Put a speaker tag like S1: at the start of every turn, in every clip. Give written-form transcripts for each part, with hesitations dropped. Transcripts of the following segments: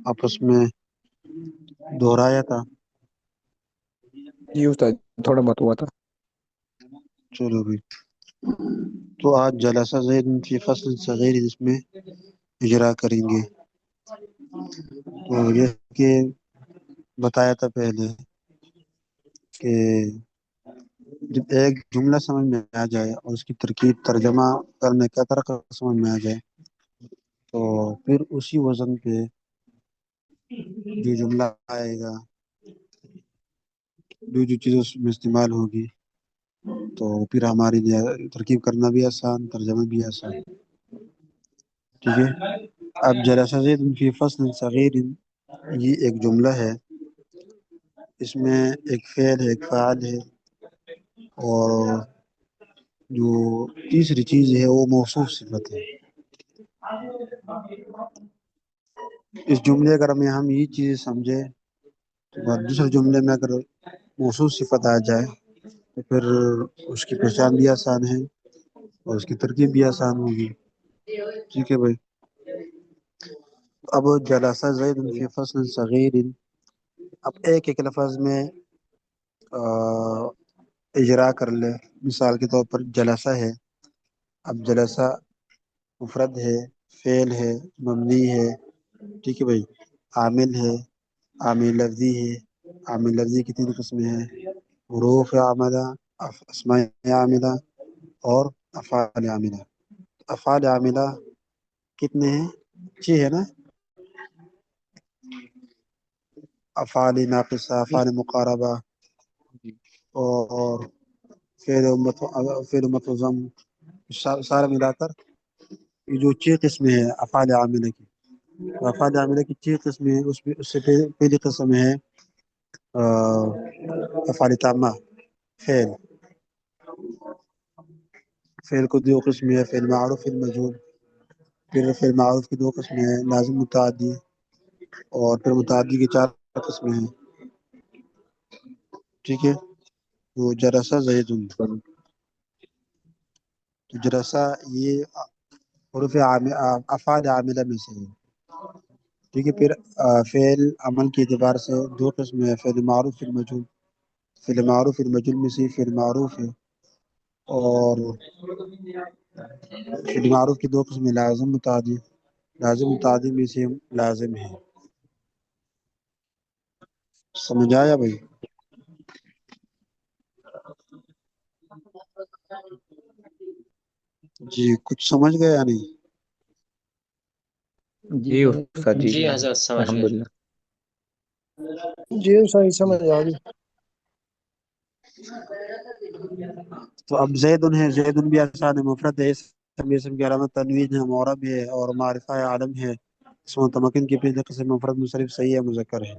S1: آپس میں دہرایا تھا.
S2: جی استاد، تھوڑا بہت ہوا تھا.
S1: چلو بھی. تو آج جلسہ زید فی فصل صغیر اس میں اجرا کریں گے. تو یہ کہ بتایا تھا پہلے کہ جب ایک جملہ سمجھ میں آ جائے اور اس کی ترکیب ترجمہ کرنے کا طریقہ سمجھ میں آ جائے تو پھر اسی وزن پہ جو جملہ آئے گا، جو چیز اس میں استعمال ہوگی، تو پھر ہمارے لیے ترکیب کرنا بھی آسان، ترجمہ بھی آسان. ٹھیک ہے. اب جلسہ زید فی فصل صغیر، یہ ایک جملہ ہے. اس میں ایک فعل ہے، ایک فعال ہے، اور جو تیسری چیز ہے وہ موصوف صفت ہے. اس جملے اگر ہم یہ چیز سمجھے تو دوسرے جملے میں اگر موصوف صفت آ جائے تو پھر اس کی پہچان بھی آسان ہے اور اس کی ترکیب بھی آسان ہوگی. ٹھیک ہے بھائی. اب جلسہ زید فی فصل صغیر، اب ایک ایک لفظ میں اجرا کر لے. مثال کے طور پر جلسہ ہے. اب جلسہ مفرد ہے، فعل ہے، مبنی ہے. ٹھیک ہے بھائی. عامل ہے، عامل لفظی ہے. عامل لفظی کی تین قسمیں ہیں: حروف عاملہ، اسماء عاملہ اور افعال عاملہ. افعال عاملہ کتنے ہیں؟ 6 ہے نا. افعال ناقصہ،
S2: جی
S1: افعال مقاربہ
S2: جی
S1: اور فعل متضم، سارا ملا کر یہ جو 6 قسمیں ہیں افعال عاملہ کی. افعال عاملہ کی 6 قسمیں ہیں. اس سے پہلی قسم ہے افعال تامہ، فعل. فعل کو 2 قسمیں ہیں: فعل معروف، فعل مجہول. پھر فعل معروف کی 2 قسمیں ہیں: لازم، متعدی. اور پھر متعدی کی 4 قسمیں ہیں. ٹھیک ہے. وہ جرسہ زید، تو جرسہ یہ حروف افعال عاملہ میں سے ہے. ٹھیک ہے. پھر فعل عمل کے اعتبار سے 2 قسم ہے: فعل معروف، فعل مجہول. فعل معروف فعل مجہول میں سے فعل معروف ہے. اور فعل معروف کی 2 قسمیں: لازم، متعدی. لازم متعدی میں سے لازم ہے. سمجھ آیا بھائی؟ جی کچھ سمجھ گیا یا نہیں؟
S2: جی استاد جی،
S3: جی حضرت سمجھ
S2: الحمد
S3: گئے.
S2: للہ.
S4: جی صحیح سمجھ آ گئی.
S1: تو اب زیدن ہے. زیدن بھی آسان ہے، مفرد ہے. اسم کی علامت تنوین ہے، معرب ہے اور معرفہ عالم ہے. اسم متمکن کی پہلی قسم مفرد منصرف صحیح ہے، مذکر ہے.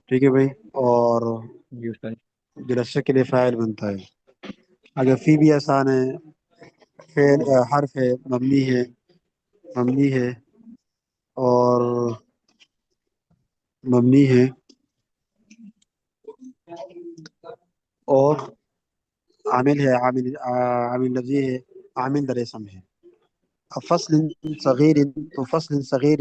S1: ٹھیک ہے بھائی. اور
S2: جی استاد.
S1: جلسہ کے لیے فاعل بنتا ہے. اگر فی بھی آسان ہے، فعل حرف ہے، مبنی ہے، مبنی ہے اور مبنی ہے اور عامل ہے، عامل لفظی ہے، عامل در اسم ہے. اب فصل صغیر، تو فصل صغیر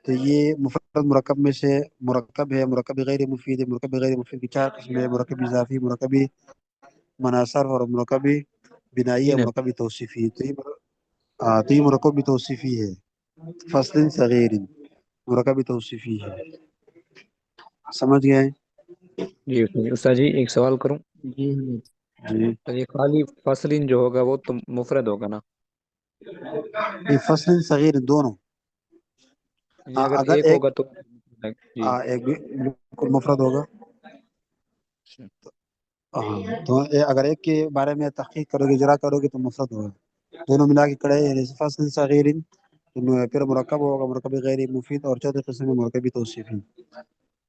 S1: تو یہ مفرد مرکب میں سے مرکب ہے. مرکب غیر مفید ہے. مرکب غیر مفید کی 4 قسمیں ہیں: مرکب اضافی، مرکب مناصر اور مرکب بنائی
S2: جی
S1: اور
S2: نا.
S1: مرکب توصیفی. تو یہ مرکب توصیفی ہے. فصل صغیر مرکب توصیفی ہے. سمجھ گئے؟
S2: جی استاد جی، ایک سوال کروں؟
S1: جی جی.
S2: تو یہ خالی فصلین جو ہوگا وہ تو مفرد ہوگا نا؟
S1: یہ فصل صغیر دونوں.
S2: یعنی اگر
S1: اگر
S2: ایک
S1: ایک
S2: ہوگا تو جی.
S1: ایک بھی بالکل مفرد ہوگا. تو اگر ایک کے بارے میں تحقیق کرو گے، اجرا کرو گے تو مفرد ہوگا. دونوں ملا کے کڑے فصل صغیر، پھر مرکب ہوگا، مرکب غیر مفید. اور چوتھی قسم میں مرکب توصیفی.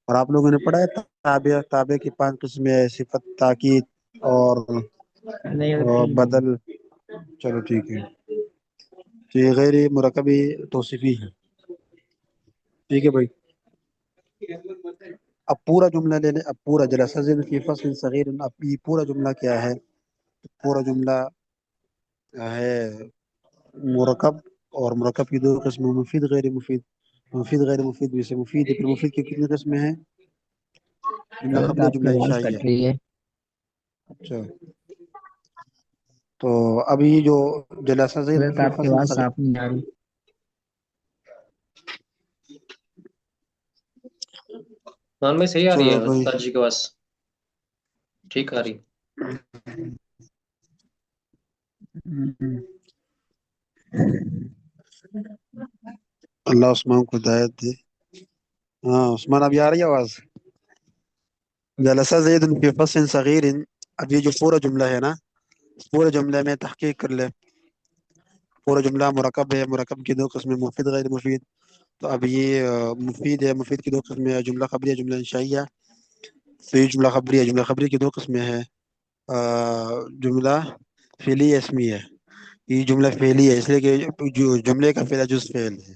S1: اور آپ لوگوں نے پڑھا ہے تابع. تابع کی 5 قسمیں: صفت، تاکید اور بدل. چلو ٹھیک ہے. تو یہ غیر مرکبی توصیفی ہے. ٹھیک ہے بھائی. اب پورا جملہ لے لیں. اب پورا جلسہ زید فی فصل صغیر، اب یہ پورا جملہ کیا ہے؟ پورا جملہ ہے مرکب، اور مرکب کی 2 قسم: مفید، غیر مفید. مفید غیر مفید میں سے مفید ہے، پھر مفید کی کتنی قسمیں ہیں؟ جملہ
S2: حضرت
S1: قبلیہ،
S2: آپ کی
S1: جملہ
S2: آواز
S1: انشائیہ.
S2: کٹ رہی ہے.
S1: اچھا، تو ابھی جو جلسہ زید
S2: حضرت
S1: فی
S2: آپ کی
S1: فصل
S2: آواز
S1: صغیر.
S2: صاف نہیں آ رہی.
S3: مان میں صحیح آ رہی
S1: چلو
S3: ہے
S1: بھائی،
S3: استاد جی کے پاس، ٹھیک آ رہی.
S1: اللہ عثمان کو ہدایت دے. ہاں عثمان، ابھی آ رہی ہے آواز؟ جلسہ زید فی فصل صغیر. اب یہ جو پورا جملہ ہے نا، پورے جملے میں تحقیق کر لے. پورا جملہ مرکب ہے، مرکب کی دو قسمیں مفید غیر مفید. تو اب یہ مفید ہے، مفید کی دو قسمیں ہیں، جملہ خبریہ، جملہ انشائیہ. تو یہ جملہ خبریہ، جملہ خبریہ کی دو قسمیں ہیں، جملہ فعلی اسمی ہے. یہ جملہ فعلی ہے اس لیے کہ جو جملے کا فعل جز فعل ہے.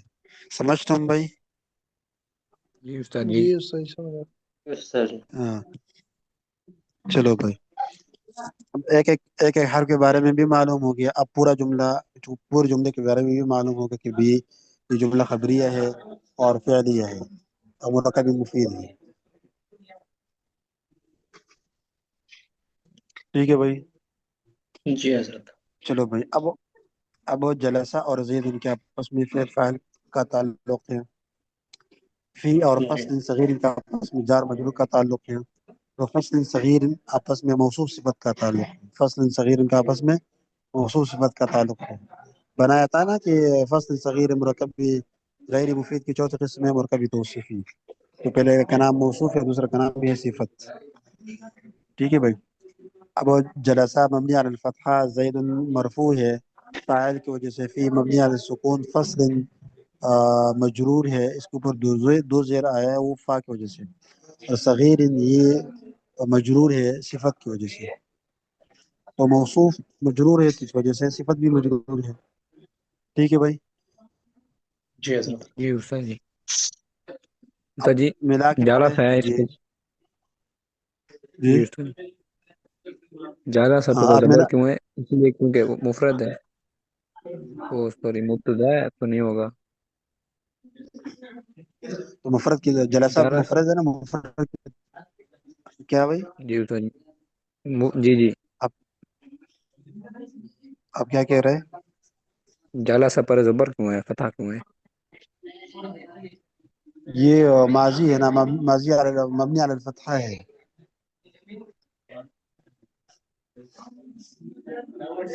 S1: سمجھ تم بھائی؟
S2: جی استاد جی.
S4: جی صحیح سمجھ آیا.
S3: استاد جی.
S1: ہاں چلو بھائی، اب ایک حرف کے بارے میں بھی معلوم ہو گیا. اب پورا جملہ، پورے جملے کے بارے میں بھی معلوم ہوگا کہ بھی یہ جملہ خبریہ ہے اور فعلیہ ہے اور مرکب مفید ہے. ٹھیک ہے بھائی.
S3: جی حضرت.
S1: چلو بھائی، اب جلسہ اور زید ان کے آپس میں فعل فاعل کا تعلق ہے. فی اور
S3: جی
S1: فصل صغیر کا آپس میں جار مجرور کا تعلق ہے. تو فصل صغیر آپس میں موصوف صفت کا تعلق ہے. فصل صغیر کا آپس میں موصوف صفت کا تعلق ہے. بنایا تھا نا کہ فصل صغیر مرکب بھی غیر مفید کی چوتھی قسم ہے مرکبی توصیفی. تو پہلے کا نام موصوف ہے، دوسرا کا نام بھی ہے صفت. ٹھیک ہے بھائی. اب جلسہ مبنی علی الفتحہ زید مرفوع ہے فاعل کی وجہ سے. فی مبنی علی السکون فصل مجرور ہے، اس کے اوپر دو زیر آیا ہے وہ فا کی وجہ سے. اور صغیر یہ مجرور ہے صفت کی وجہ سے. تو موصوف مجرور ہے اس وجہ سے، صفت بھی مجرور ہے. ٹھیک ہے بھائی.
S3: جی حضرت.
S2: جی استاد جی.
S1: اب
S2: استاد جی
S1: ملا کے
S2: زیادہ
S1: پڑھے.
S2: سا ہے اس
S1: جی
S2: پہ.
S1: جی
S2: جی استاد جی. زیادہ سا
S1: ہاں
S2: پہ
S1: اب
S2: زبر
S1: ملا.
S2: کیوں ہے؟ اس لیے کیونکہ وہ مفرد ہے. وہ سوری مبتدا ہے تو نہیں ہوگا.
S1: تو مفرد کی جلسہ
S2: زیادہ سا.
S1: مفرد ہے نا، مفرد کیا بھائی؟
S2: جی استاد جی. جی جی.
S1: اب اب کیا کہہ رہے ہیں؟
S2: جالا سا پر زبر کیوں ہے، فتح کیوں ہے؟
S1: یہ ماضی ہے نا، ماضی مبنی علی الفتحہ ہے.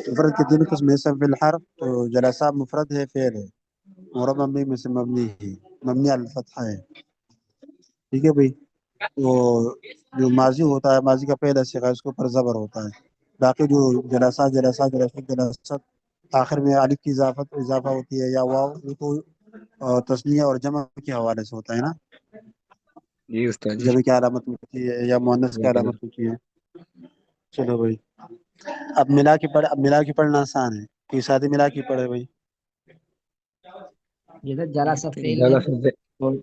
S1: مفرد کے تین قسم حسب بالحرف. تو جلسہ مفرد ہے، فعل ہے، اور مبنی میں سے مبنی ہے، مبنی علی الفتحہ ہے. ٹھیک ہے بھائی. وہ جو ماضی ہوتا ہے، ماضی کا پہلا صیغہ اس کے اوپر زبر ہوتا ہے. باقی جو جلسہ جلسہ جلسہ جلسہ آخر میں الف کی اضافہ ہوتی ہے یا واو، وہ تو تسنیہ اور جمع کے حوالے سے ہوتا ہے نا.
S2: جی استاد جی.
S1: جمع کی علامت ہوتی ہے یا مؤنث کی
S2: جزاک اللہ.
S1: علامت ہوتی ہے. چلو بھائی، اب ملا کے پڑھنا آسان ہے. کوئی ساتھ ملا کے پڑھے بھائی.
S5: جیسے جلا سا فعل ہے
S2: جالا سا
S5: اور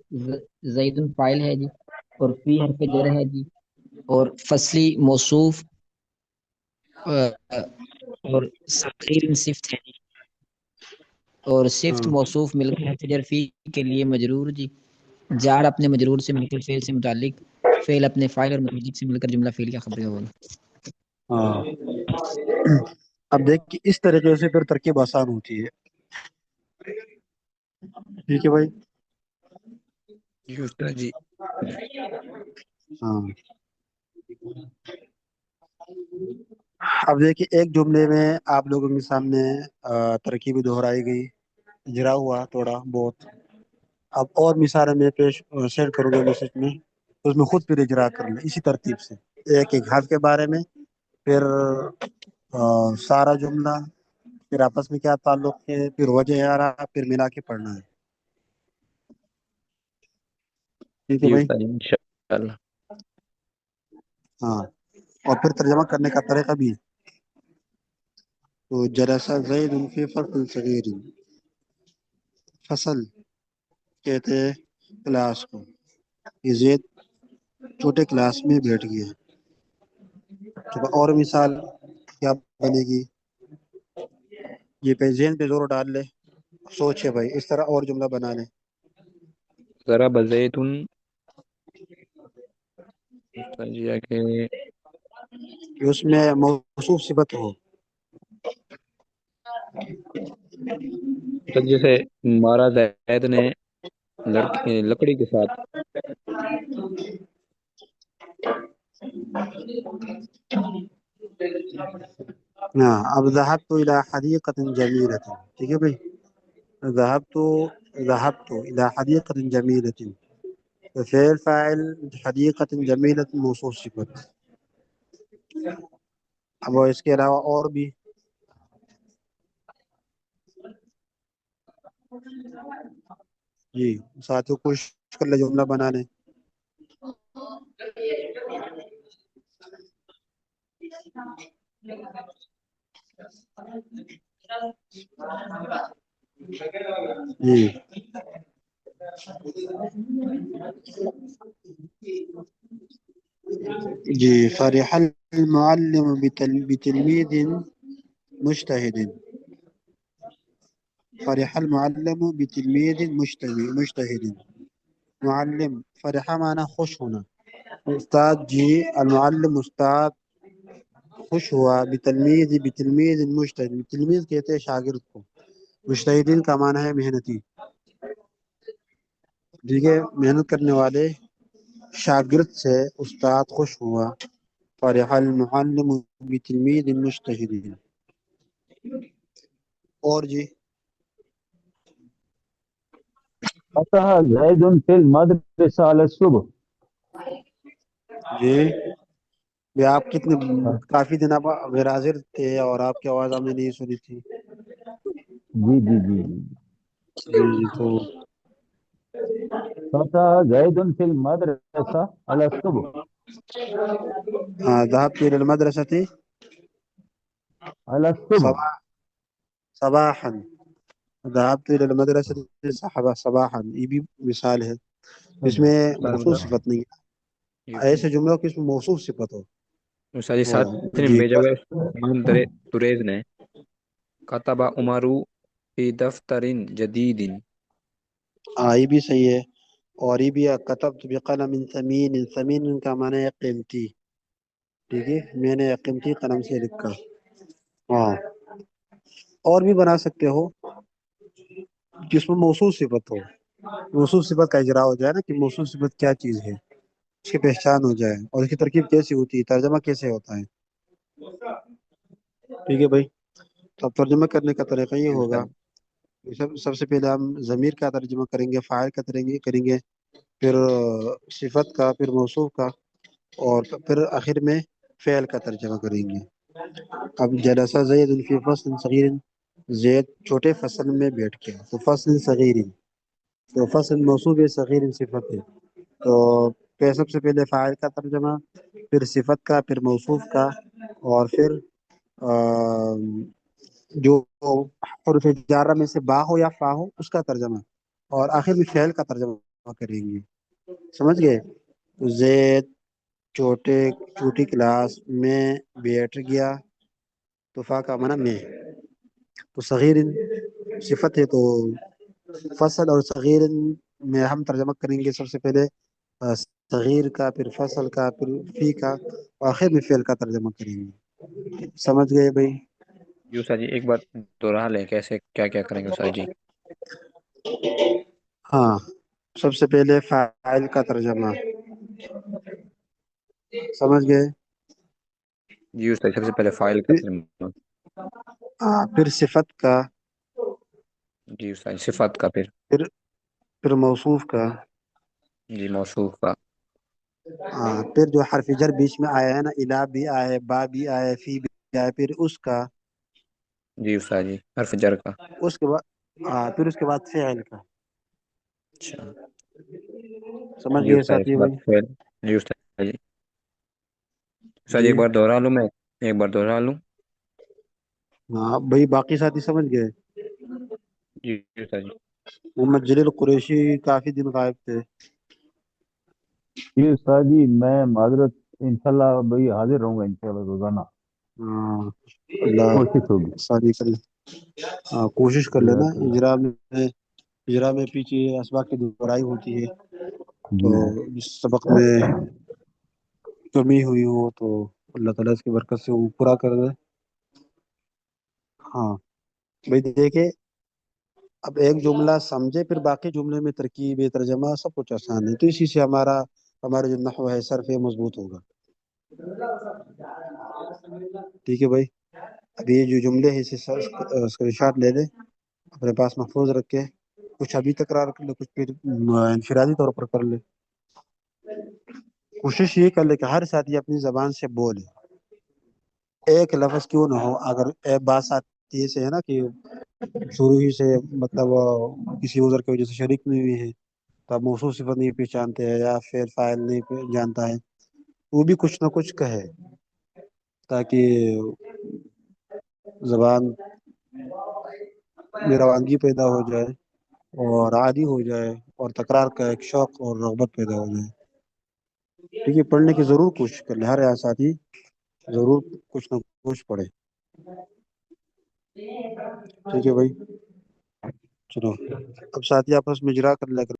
S5: زید فاعل ہے جی، اور فی حرف جر ہے جی، اور فصلی موصوف اور صغیر صفت ہے جی، اور صفت
S1: ہاں
S5: موصوف مل کر حرف جر فی کے لیے مجرور جی. جار اپنے مجرور سے مل کر فعل سے متعلق، فعل اپنے فاعل اور متعلق سے مل کر جملہ فعل کا خبر ہوگا.
S1: ہاں. اب دیکھ کہ اس طریقے سے پھر ترکیب آسان ہوتی ہے. ٹھیک ہے بھائی.
S2: جی استاد جی.
S1: ہاں. اب دیکھیے ایک جملے میں آپ لوگوں کے سامنے ترکیبیں دہرائی گئی، اجرا ہوا تھوڑا بہت. اب اور مثالیں میں پیش شیئر کروں گا میسج میں، تو اس میں خود پھر اجرا کر لیں اسی ترتیب سے. ایک ایک حرف کے بارے میں، پھر سارا جملہ، پھر آپس میں کیا تعلق ہے، پھر وجہ آ رہا، پھر ملا کے پڑھنا ہے. ٹھیک ہے
S2: جی
S1: بھائی.
S2: استاد جی انشاء اللہ.
S1: ہاں، اور پھر ترجمہ کرنے کا طریقہ بھی. تو جلسہ زید فی فصل صغیر. فصل کہتے ہیں کلاس کو. یہ زید چھوٹے کلاس میں بیٹھ گیا. اور مثال کیا بنے گی؟ یہ پہ ذہن پہ زور ڈال لے، سوچے بھائی، اس طرح اور جملہ بنا لیں.
S2: ضرب زیدن استاد جی ہے کہ
S1: کہ اس میں موصوف صفت ہو.
S2: استاد جیسے مارا زید نے لکڑی کے ساتھ.
S1: ہاں اب ذهبت الى حديقة جميلة. ٹھیک ہے بھائی. ذهبت الى حديقة جميلة. فعل فاعل حديقة جميلة موصوف صفت. اب اس کے علاوہ اور بھی جی ساتھیوں کوشش کر لے جملہ بنانے. جی جی فرح المعلم بتلميذ مجتهد. فرح المعلم بتلميذ مجتهد. معلم فرح معنی خوش ہونا. استاد جی المعلم استاد خوش ہوا بتلميذ مجتهد. تلمیذ کہتے ہیں شاگرد کو. مجتہدین کا معنی ہے محنتی. ٹھیک ہے محنت کرنے والے شاگرد سے استاد خوش ہوا. فرح المعلم بتلميذ مجتهد. اور جی
S6: فتح زید فی المدرسہ علی الصبح.
S1: جی یہ آپ کتنے کافی دن آپ غیر حاضر تھے اور آپ کی آواز ہم نے نہیں سنی تھی.
S6: جی جی جی جی.
S1: جی تو
S6: فتح زید فی المدرسہ علی الصبح.
S1: ہاں ذهبت الى المدرسة
S6: علی الصبح.
S1: صباحا. ذهبت الى المدرسة صباحا. یہ بھی مثال ہے. اس میں موصوف صفت نہیں ہے. ایسے جملوں کی اس میں موصوف صفت ہو.
S2: استاد جی ساتھ نے
S1: جی
S2: بھیجا ہوا ہے عثمان تریز نے کتب عمرو فی دفتر جدید.
S1: ہاں یہ بھی صحیح ہے. اور یہ بھی کتبت بقلم ثمین. ثمین کا معنی ہے قیمتی. ٹھیک ہے میں نے قیمتی قلم سے لکھا. ہاں اور بھی بنا سکتے ہو جس میں موصوف صفت ہو. موصوف صفت کا اجرا ہو جائے نا کہ موصوف صفت کیا چیز ہے اس کی پہچان ہو جائے اور اس کی ترکیب کیسی ہوتی ہے ترجمہ کیسے ہوتا ہے. ٹھیک ہے بھائی. تو اب ترجمہ کرنے کا طریقہ یہ ہوگا. سب سے پہلے ہم ضمیر کا ترجمہ کریں گے. فاعل کا کریں گے پھر صفت کا پھر موصوف کا اور پھر آخر میں فعل کا ترجمہ کریں گے. اب جلسہ زید فی فصل صغیر. زید چھوٹے فصل میں بیٹھ کے. تو فصل صغیر تو فصل موصوف صغیر صفت ہے. تو سب سے پہلے فاعل کا ترجمہ پھر صفت کا پھر موصوف کا اور پھر جو حروف جارہ میں سے با ہو یا فا ہو اس کا ترجمہ اور آخر میں فعل کا ترجمہ کریں گے. سمجھ گئے. زید چھوٹی کلاس میں بیٹھ گیا. تو فا کا معنی میں. تو صغیر صفت ہے تو فصل اور صغیر میں ہم ترجمہ کریں گے. سب سے پہلے صغیر کا پھر فصل کا پھر فی کا آخر میں فعل کا ترجمہ کریں گے. سمجھ گئے بھائی.
S2: جی استاد جی ایک بار دوہرا لیں کیسے کیا کیا کریں گے استاد جی.
S1: ہاں سب سے پہلے فاعل کا ترجمہ. سمجھ گئے.
S2: جی استاد سب سے پہلے فاعل کا ترجمہ.
S1: پھر صفت کا
S2: جی استاد صفات کا پھر
S1: پھر موصوف کا.
S2: جی موصوف کا.
S1: پھر جو حرف جر بیچ میں آیا ہے نا الا بھی آئے با بھی آئے فی بھی آئے پھر اس کا.
S2: جی استاد جی حرف جر کا.
S1: اس کے بعد پھر اس کے بعد فعل کا.
S2: اچھا
S1: سمجھ
S2: جی
S1: گئے
S2: استاد اس
S1: ساتھی
S2: کے بعد
S1: بھائی.
S2: فعل. جی استاد جی. استاد جی
S1: جی
S2: ایک بار دوہرا لوں میں ایک بار دوہرا لوں.
S1: ہاں بھائی باقی ساتھی سمجھ گئے.
S2: جی استاد جی.
S1: محمد جلیل قریشی کافی دن غائب تھے.
S6: جی استاد جی میں معذرت انشاءاللہ بھائی حاضر رہوں گا انشاءاللہ روزانہ.
S1: اللہ
S6: کوشش ہوگی.
S1: ساری کر کوشش کر لینا
S6: جزاک اللہ.
S1: اجرا میں اجرا میں پیچھے اسباق کی دہرائی ہوتی ہے، تو
S6: جی ہاں
S1: اس سبق میں کمی ہوئی ہو تو اللہ تعالیٰ اس کی برکت سے وہ پورا کر دے۔ ہاں بھائی دیکھے، اب ایک جملہ سمجھے پھر باقی جملے میں ترکیب ترجمہ سب کچھ آسان ہے، تو اسی سے ہمارا جو نحو ہے صرف مضبوط ہوگا۔ ٹھیک ہے بھائی، اب یہ جو جملے ہیں اسے اسکرین شاٹ لے لے، اپنے پاس محفوظ رکھ کے کچھ ابھی تکرار کر لے، کچھ پھر انفرادی طور پر کر لے۔ کوشش یہ کر لے کہ ہر ساتھی اپنی زبان سے بولے، ایک لفظ کیوں نہ ہو۔ اگر ایک بات ساتھی سے ہے نا کہ شروع ہی سے مطلب کسی عذر کی وجہ سے شریک نہیں ہوئی ہے، تو آپ موصوف صفت نہیں پہچانتے ہیں یا فعل فاعل نہیں جانتا ہے، وہ بھی کچھ نہ کچھ کہے تاکہ زبان میں روانگی پیدا ہو جائے اور عادی ہو جائے اور تکرار کا ایک شوق اور رغبت پیدا ہو جائے۔ ٹھیک ہے، پڑھنے کی ضرور کوشش کر لیں، ہر ساتھی ضرور کچھ نہ کچھ پڑھے۔ ٹھیک ہے بھائی، چلو اب ساتھی آپس میں اجرا کر لے کر